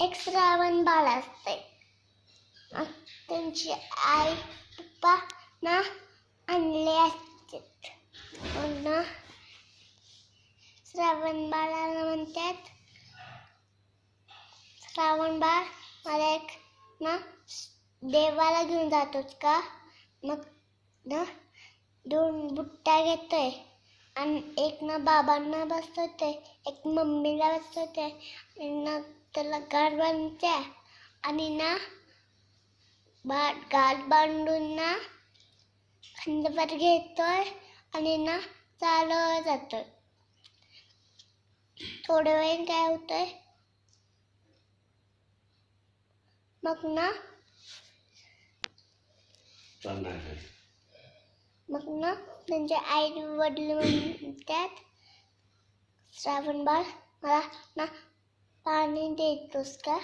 एक श्रावण बाळ असते. त्यांची आई पप्पा ना आणले असतात. ना श्रावण बाळाला म्हणतात, श्रावण बाळ मला एक ना देवाला घेऊन जातोच का. मग ना 2 बुट्ट्या घेतोय आणि एक ना बाबांना बसवते, एक मम्मीला बसवते आणि ना त्याला गाठ बांधते आणि ना गाठ बांधून ना खांद्यावर घेतोय आणि ना चालत जातोय. थोड्या वेळ काय होतंय, मग ना त्यांचे आई वडील म्हणतात, श्रावण बाळ मला ना पाणी देतोस का.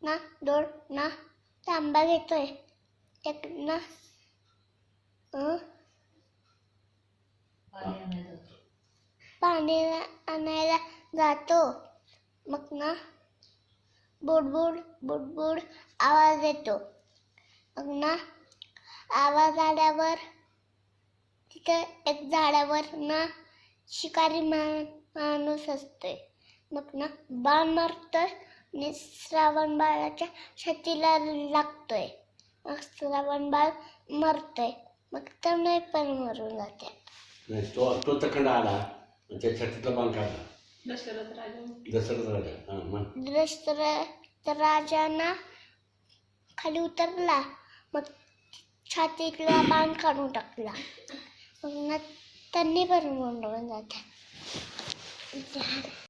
ना 2 ना तांबा घेतोय, एक ना पाणी आणायला जातो. मग ना बुडबुड बुडबुड आवाज येतो. मग ना आवाज आल्यावर तिथं एक झाडावर ना शिकारी माणूस असतोय. मग ना बाण मारतोय आणि श्रावण बाळाच्या छातीला लागतोय. मग श्रावण बाळ मरतोय. मग तर पण मरून जाते. तो तखंड आला त्या छातीतला बाण काढला. दशरथ राजाना खाली उतरला. मग छातीतला बाण काढून टाकला. मग ना त्यांनी पण मरून जाते.